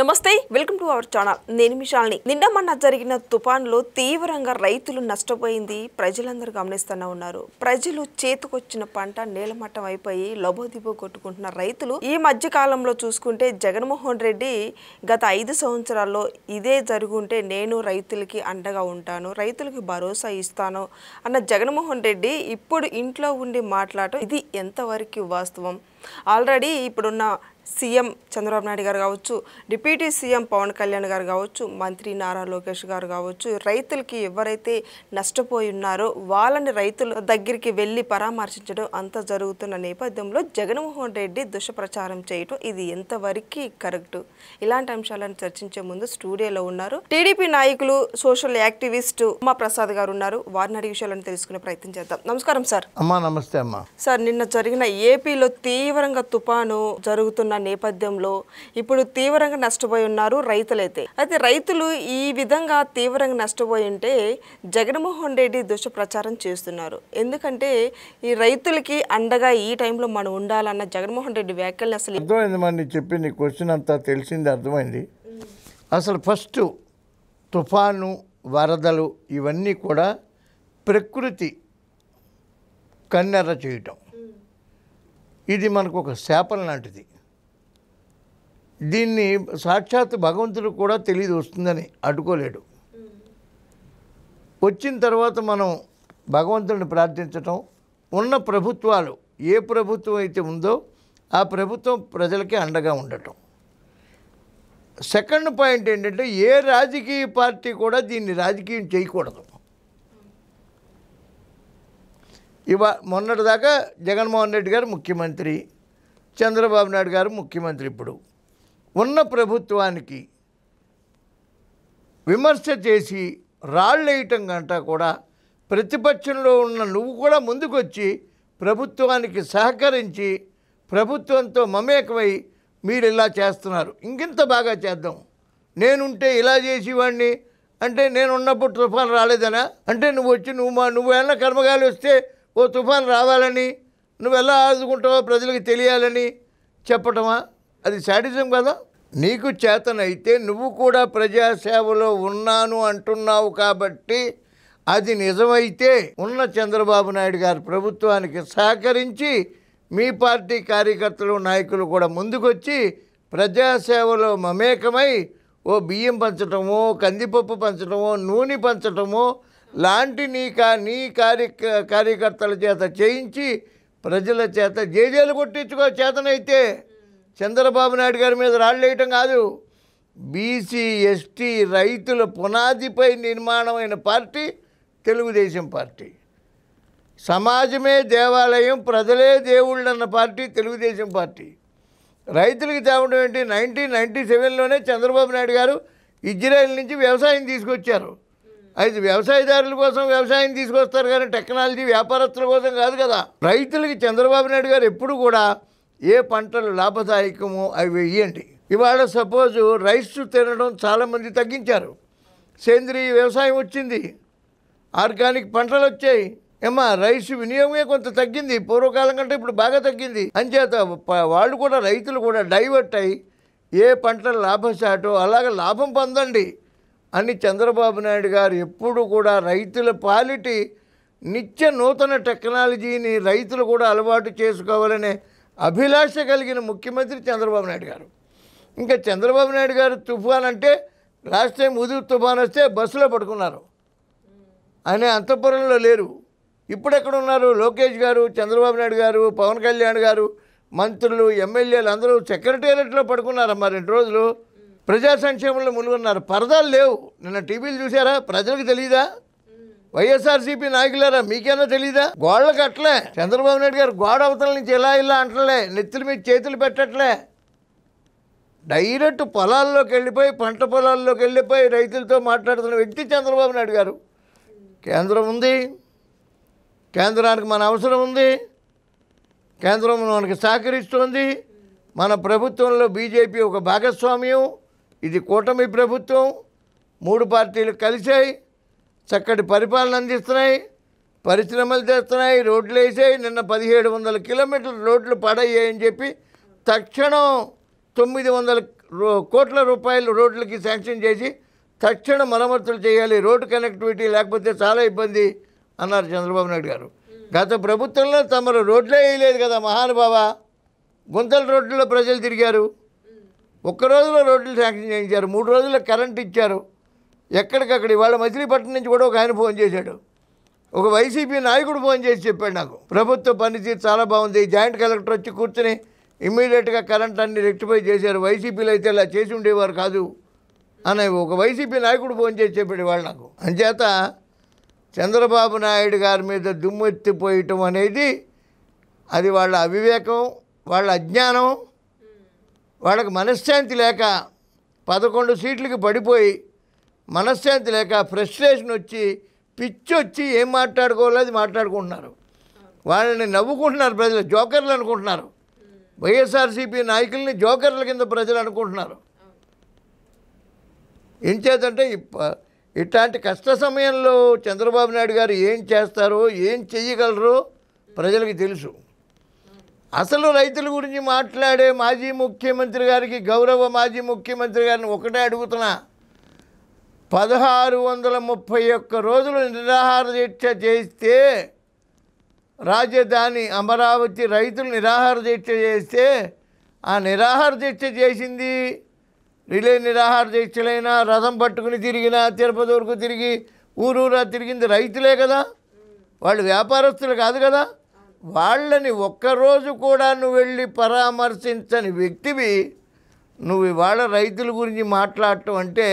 నమస్తే welcome to our channel నేను మిషాల్ని నిన్న మొన్న జరిగిన తుఫాన్లో తీవ్రంగా రైతులు నష్టపోయింది ప్రజలందరూ గమనిస్తూనే ఉన్నారు. ప్రజలు చేతికొచ్చిన పంట నేలమట్టం అయిపోయి లబోదిబో కొట్టుకుంటున్న రైతులు ఈ మధ్య కాలంలో చూసుకుంటే జగన్మోహన్ రెడ్డి గత 5 సంవత్సరాల్లో ఇదే జరుగుంటే నేను రైతులకి అండగా ఉంటాను, రైతులకి భరోసా ఇస్తాను అన్న జగన్మోహన్ రెడ్డి ఇప్పుడు ఇంట్లో ఉండి మాట్లాడటం ఇది ఎంతవరకు వాస్తవం? ఆల్రెడీ ఇప్పుడున్న సీఎం చంద్రబాబు నాయుడు గారు కావచ్చు, డిప్యూటీ సీఎం పవన్ కళ్యాణ్ గారు కావచ్చు, మంత్రి నారా లోకేష్ గారు కావచ్చు, రైతులకి ఎవరైతే నష్టపోయి ఉన్నారో వాళ్ళని రైతుల దగ్గరికి వెళ్ళి పరామర్శించడం అంత జరుగుతున్న నేపథ్యంలో జగన్మోహన్ రెడ్డి దుష్ప్రచారం చేయటం ఇది ఎంతవరకు కరెక్ట్? ఇలాంటి అంశాలను చర్చించే ముందు స్టూడియోలో ఉన్నారు టీడీపీ నాయకులు సోషల్ యాక్టివిస్ట్ ఉమా ప్రసాద్ గారు ఉన్నారు. వారిని అడిగే విషయాలను తెలుసుకునే ప్రయత్నం చేద్దాం. నమస్కారం సార్. అమ్మా నమస్తే అమ్మా. సార్, నిన్న జరిగిన ఏపీలో తీవ్రంగా తుఫాను జరుగుతున్న నేపథ్యంలో ఇప్పుడు తీవ్రంగా నష్టపోయి ఉన్నారు రైతులైతే. అయితే రైతులు ఈ విధంగా తీవ్రంగా నష్టపోయి ఉంటే జగన్మోహన్ రెడ్డి దుష్ప్రచారం చేస్తున్నారు. ఎందుకంటే ఈ రైతులకి అండగా ఈ టైంలో మనం ఉండాలన్న జగన్మోహన్ రెడ్డి వ్యాఖ్యలు అసలు అర్థమైంది. మరి చెప్పి నీ క్వశ్చన్ అంతా తెలిసింది, అర్థమైంది. అసలు ఫస్ట్ తుఫాను, వరదలు ఇవన్నీ కూడా ప్రకృతి కన్నెర్ర చేయటం, ఇది మనకు ఒక శాపం లాంటిది. దీన్ని సాక్షాత్ భగవంతుడు కూడా తెలియదు వస్తుందని, అడ్డుకోలేడు. వచ్చిన తర్వాత మనం భగవంతుడిని ప్రార్థించటం, ఉన్న ప్రభుత్వాలు ఏ ప్రభుత్వం అయితే ఉందో ఆ ప్రభుత్వం ప్రజలకి అండగా ఉండటం. సెకండ్ పాయింట్ ఏంటంటే ఏ రాజకీయ పార్టీ కూడా దీన్ని రాజకీయం చేయకూడదు. మొన్నటిదాకా జగన్మోహన్ రెడ్డి గారు ముఖ్యమంత్రి, చంద్రబాబు నాయుడు గారు ముఖ్యమంత్రి. ఇప్పుడు ఉన్న ప్రభుత్వానికి విమర్శ చేసి రాళ్ళు వేయటం కంట కూడా ప్రతిపక్షంలో ఉన్న నువ్వు కూడా ముందుకొచ్చి ప్రభుత్వానికి సహకరించి ప్రభుత్వంతో మమేకమై మీరు ఇలా చేస్తున్నారు, ఇంకింత బాగా చేద్దాం, నేనుంటే ఇలా చేసేవాడిని అంటే నేను ఉన్నప్పుడు తుఫాను రాలేదనా? అంటే నువ్వు వచ్చి నువ్వు ఎలా కర్మగాలి వస్తే ఓ తుఫాను రావాలని, నువ్వు ఎలా ఆదుకుంటావో ప్రజలకు తెలియాలని చెప్పటమా? అది శాడిజం కదా. నీకు చేతనైతే నువ్వు కూడా ప్రజాసేవలో ఉన్నాను అంటున్నావు కాబట్టి అది నిజమైతే ఉన్న చంద్రబాబు నాయుడు గారి ప్రభుత్వానికి సహకరించి మీ పార్టీ కార్యకర్తలు నాయకులు కూడా ముందుకొచ్చి ప్రజాసేవలో మమేకమై ఓ బియ్యం పంచటమో, కందిపప్పు పంచటమో, నూనె పంచటమో లాంటి నీ కార్యకర్తల చేత చేయించి ప్రజల చేత జేజేలు కొట్టించుకో చేతనైతే. చంద్రబాబు నాయుడు గారి మీద రాళ్ళు వేయటం కాదు. బీసీ ఎస్టీ రైతుల పునాదిపై నిర్మాణమైన పార్టీ తెలుగుదేశం పార్టీ. సమాజమే దేవాలయం, ప్రజలే దేవుళ్ళు అన్న పార్టీ తెలుగుదేశం పార్టీ. రైతులకి తేవడం ఏంటి? 1997లోనే చంద్రబాబు నాయుడు గారు ఇజ్రాయెల్ నుంచి వ్యవసాయం తీసుకొచ్చారు. అయితే వ్యవసాయదారుల కోసం వ్యవసాయం తీసుకొస్తారు కానీ టెక్నాలజీ వ్యాపారస్తుల కోసం కాదు కదా. రైతులకి చంద్రబాబు నాయుడు గారు ఎప్పుడు కూడా ఏ పంటలు లాభదాయకమో అవి వేయండి. ఇవాళ సపోజు రైస్ తినడం చాలామంది తగ్గించారు, సేంద్రీయ వ్యవసాయం వచ్చింది, ఆర్గానిక్ పంటలు వచ్చాయి. రైస్ వినియోగమే కొంత తగ్గింది, పూర్వకాలం కంటే ఇప్పుడు బాగా తగ్గింది. అంచేత వాళ్ళు కూడా రైతులు కూడా డైవర్ట్ అయ్యి ఏ పంటలు లాభసాటో అలాగే లాభం పొందండి అని చంద్రబాబు నాయుడు గారు ఎప్పుడు కూడా రైతుల పాలిటి నిత్య నూతన టెక్నాలజీని రైతులు కూడా అలవాటు చేసుకోవాలనే అభిలాష కలిగిన ముఖ్యమంత్రి చంద్రబాబు నాయుడు గారు. ఇంకా చంద్రబాబు నాయుడు గారు తుఫాన్ అంటే లాస్ట్ టైం ఉదయం తుఫాన్ వస్తే బస్సులో పడుకున్నారు, ఆయన అంతఃపురంలో లేరు. ఇప్పుడు ఎక్కడ ఉన్నారు? లోకేష్ గారు, చంద్రబాబు నాయుడు గారు, పవన్ కళ్యాణ్ గారు, మంత్రులు, ఎమ్మెల్యేలు అందరూ సెక్రటేరియట్లో పడుకున్నారమ్మా 2 రోజులు. ప్రజా సంక్షేమంలో మునుగున్నారు. పరదాలు లేవు. నిన్న టీవీలు చూసారా? ప్రజలకు తెలీదా? వైఎస్ఆర్సీపీ నాయకులారా మీకేనా తెలీదా? గోడలకు అట్లే చంద్రబాబు నాయుడు గారు గోడ అవతల నుంచి ఇలా అంటలే, నెత్తుల మీద చేతులు పెట్టట్లే, డైరెక్ట్ పొలాల్లోకి వెళ్ళిపోయి పంట పొలాల్లోకి వెళ్ళిపోయి రైతులతో మాట్లాడుతున్న వ్యక్తి చంద్రబాబు నాయుడు గారు. కేంద్రం ఉంది, కేంద్రానికి మన అవసరం ఉంది, కేంద్రం మనకి సహకరిస్తుంది, మన ప్రభుత్వంలో బీజేపీ ఒక భాగస్వామ్యం, ఇది కూటమి ప్రభుత్వం, 3 పార్టీలు కలిసాయి, చక్కటి పరిపాలన అందిస్తున్నాయి, పరిశ్రమలు తెస్తున్నాయి, రోడ్లు వేసాయి. నిన్న 1700 కిలోమీటర్ల రోడ్లు పడయ్యాయని చెప్పి తక్షణం కోట్ల రూపాయలు రోడ్లకి శాంక్షన్ చేసి తక్షణ మరమ్మతులు చేయాలి, రోడ్డు కనెక్టివిటీ లేకపోతే చాలా ఇబ్బంది అన్నారు చంద్రబాబు నాయుడు గారు. గత ప్రభుత్వంలో తమరు రోడ్లే వేయలేదు కదా మహానుభావ, గుంతల రోడ్లలో ప్రజలు తిరిగారు, ఒక్క రోజులో రోడ్లు శాంక్షన్ చేయించారు, 3 రోజుల్లో కరెంట్ ఇచ్చారు ఎక్కడికక్కడ. ఇవాళ మచిలీపట్నం నుంచి కూడా ఒక ఆయన ఫోన్ చేశాడు, ఒక వైసీపీ నాయకుడు ఫోన్ చేసి చెప్పాడు నాకు, ప్రభుత్వ పనితీరు చాలా బాగుంది, జాయింట్ కలెక్టర్ వచ్చి కూర్చొని ఇమ్మీడియట్గా కరెంట్ అన్ని రెక్టిఫై చేశారు, వైసీపీలో అయితే ఇలా చేసి ఉండేవారు కాదు అని ఒక వైసీపీ నాయకుడు ఫోన్ చేసి చెప్పాడు వాళ్ళు నాకు. అంచేత చంద్రబాబు నాయుడు గారి మీద దుమ్మెత్తిపోయటం అనేది అది వాళ్ళ అవివేకం, వాళ్ళ అజ్ఞానం, వాళ్ళకి మనశ్శాంతి లేక 11 సీట్లకి పడిపోయి మనశ్శాంతి లేక ఫ్రస్ట్రేషన్ వచ్చి పిచ్చి వచ్చి ఏం మాట్లాడుకోవాలో అది మాట్లాడుకుంటున్నారు. వాళ్ళని నవ్వుకుంటున్నారు ప్రజలు, జోకర్లు అనుకుంటున్నారు. వైఎస్ఆర్సీపీ నాయకుల్ని జోకర్ల కింద ప్రజలు అనుకుంటున్నారు. ఏం చేద్దంటే ఇట్లాంటి కష్ట సమయంలో చంద్రబాబు నాయుడు గారు ఏం చేస్తారో ఏం చెయ్యగలరో ప్రజలకి తెలుసు. అసలు రైతుల గురించి మాట్లాడే మాజీ ముఖ్యమంత్రి గారికి, గౌరవ మాజీ ముఖ్యమంత్రి గారిని ఒకటే అడుగుతున్నా, 1631 రోజులు నిరాహార దీక్ష చేస్తే, రాజధాని అమరావతి రైతులు నిరాహార దీక్ష చేస్తే, ఆ నిరాహార దీక్ష చేసింది రిలే నిరాహార దీక్షలైనా, రథం పట్టుకుని తిరిగినా, తిరుపతి వరకు తిరిగి ఊరూరా తిరిగింది రైతులే కదా, వాళ్ళు వ్యాపారస్తులు కాదు కదా. వాళ్ళని ఒక్కరోజు కూడా నువ్వు వెళ్ళి పరామర్శించని వ్యక్తివి నువ్వు ఇవాళ రైతుల గురించి మాట్లాడటం అంటే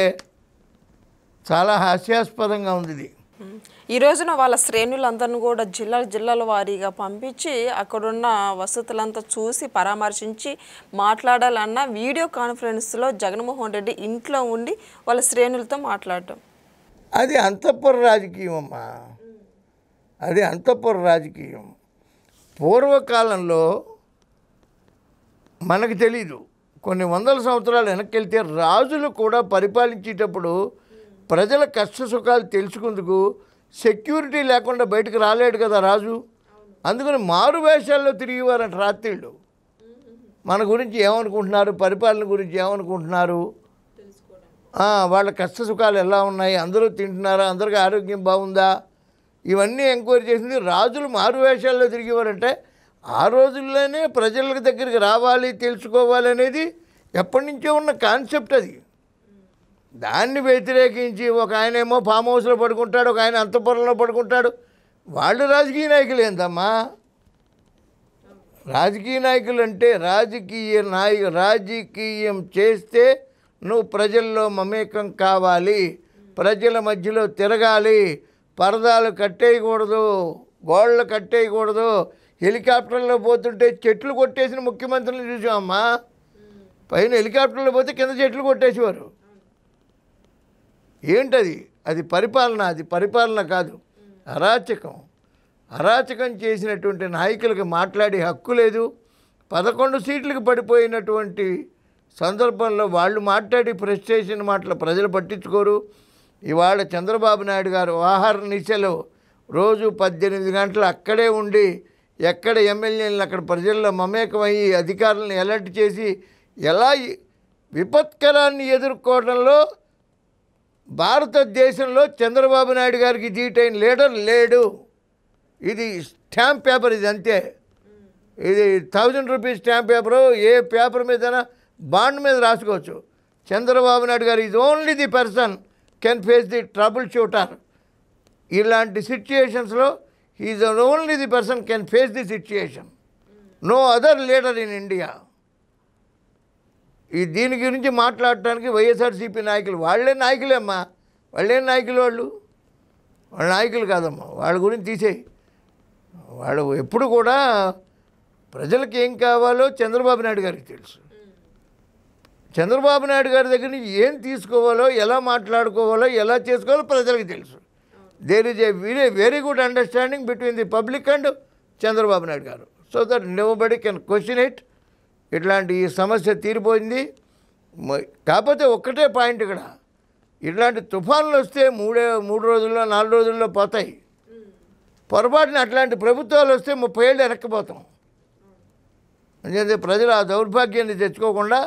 చాలా హాస్యాస్పదంగా ఉంది ఇది. ఈ రోజున వాళ్ళ శ్రేణులందరినీ కూడా జిల్లాల వారీగా పంపించి అక్కడున్న వసతులంతా చూసి పరామర్శించి మాట్లాడాలన్న వీడియో కాన్ఫరెన్స్లో జగన్మోహన్ రెడ్డి ఇంట్లో ఉండి వాళ్ళ శ్రేణులతో మాట్లాడటం అది అంతఃపుర రాజకీయం అమ్మా, అది అంతఃపుర రాజకీయం. పూర్వకాలంలో మనకు తెలీదు, కొన్ని వందల సంవత్సరాలు వెనక్కి వెళ్తే రాజులు కూడా పరిపాలించేటప్పుడు ప్రజల కష్ట సుఖాలు తెలుసుకుందుకు సెక్యూరిటీ లేకుండా బయటకు రాలేడు కదా రాజు. అందుకని మారు వేషాల్లో తిరిగేవారంట రాత్రిళ్ళు. మన గురించి ఏమనుకుంటున్నారు, పరిపాలన గురించి ఏమనుకుంటున్నారు, వాళ్ళ కష్ట సుఖాలు ఎలా ఉన్నాయి, అందరూ తింటున్నారా, అందరికీ ఆరోగ్యం బాగుందా, ఇవన్నీ ఎంక్వైరీ చేసింది రాజులు మారు వేషాల్లో తిరిగేవారంటే. ఆ రోజుల్లోనే ప్రజల దగ్గరికి రావాలి, తెలుసుకోవాలి అనేది ఎప్పటి నుంచో ఉన్న కాన్సెప్ట్ అది. దాన్ని వ్యతిరేకించి ఒక ఆయనేమో ఫామ్ హౌస్లో పడుకుంటాడు, ఒక ఆయన అంతఃపురంలో పడుకుంటాడు. వాళ్ళు రాజకీయ నాయకులు ఏందమ్మా? రాజకీయ నాయకులు అంటే రాజకీయం చేస్తే నువ్వు ప్రజల్లో మమేకం కావాలి, ప్రజల మధ్యలో తిరగాలి, పరదాలు కట్టేయకూడదు, గోడలు కట్టేయకూడదు. హెలికాప్టర్లో పోతుంటే చెట్లు కొట్టేసిన ముఖ్యమంత్రిని చూసామమ్మా. పైన హెలికాప్టర్లో పోతే కింద చెట్లు కొట్టేసేవారు. ఏంటది? అది పరిపాలన, అది పరిపాలన కాదు, అరాచకం చేసినటువంటి నాయకులకు మాట్లాడే హక్కు లేదు. 11 సీట్లకు పడిపోయినటువంటి సందర్భంలో వాళ్ళు మాట్లాడి ఫ్రస్ట్రేషన్ మాటలు ప్రజలు పట్టించుకోరు. ఇవాళ చంద్రబాబు నాయుడు గారు ఆహార నిశలో రోజు 18 గంటలు అక్కడే ఉండి ఎక్కడ ఎమ్మెల్యేలను అక్కడ ప్రజల్లో మమేకమయ్యి అధికారులను అలర్ట్ చేసి ఎలా విపత్కరాన్ని ఎదుర్కోవడంలో భారతదేశంలో చంద్రబాబు నాయుడు గారికి దీటైన లీడర్ లేడు. ఇది స్టాంప్ పేపర్, ఇది అంతే. ఇది 1000 రూపీస్ స్టాంప్ పేపరు, ఏ పేపర్ మీదైనా బాండ్ మీద రాసుకోవచ్చు. చంద్రబాబు నాయుడు గారు is only the person can face the trouble shooter. ఇలాంటి సిచ్యుయేషన్స్లో is only the person can face the situation, no other leader in India. దీని గురించి మాట్లాడటానికి వైఎస్ఆర్సీపీ నాయకులు, వాళ్ళే నాయకులే అమ్మా, వాళ్ళేం నాయకులు, వాళ్ళ నాయకులు కాదమ్మా. వాళ్ళ గురించి తీసేయి. వాళ్ళు ఎప్పుడు కూడా ప్రజలకు ఏం కావాలో చంద్రబాబు నాయుడు గారికి తెలుసు. చంద్రబాబు నాయుడు గారి దగ్గర నుంచి ఏం తీసుకోవాలో, ఎలా మాట్లాడుకోవాలో, ఎలా చేసుకోవాలో ప్రజలకు తెలుసు. There is a very good understanding between the public and Chandrababu Naidu గారు. So that nobody can question it. ఇట్లాంటి ఈ సమస్య తీరిపోయింది. కాకపోతే ఒక్కటే పాయింట్ ఇక్కడ, ఇట్లాంటి తుఫాన్లు వస్తే 3 రోజుల్లో 4 రోజుల్లో పోతాయి. పొరపాటున అట్లాంటి ప్రభుత్వాలు వస్తే 30 ఏళ్ళు వెనక్కిపోతాం. ఎందుకంటే ప్రజలు ఆ దౌర్భాగ్యాన్ని తెచ్చుకోకుండా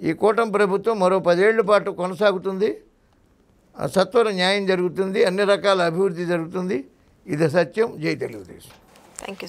ఈ కూటమి ప్రభుత్వం మరో 10 ఏళ్ల పాటు కొనసాగుతుంది. సత్వర న్యాయం జరుగుతుంది, అన్ని రకాల అభివృద్ధి జరుగుతుంది. ఇది సత్యం. జై తెలుగుదేశం. Thank you.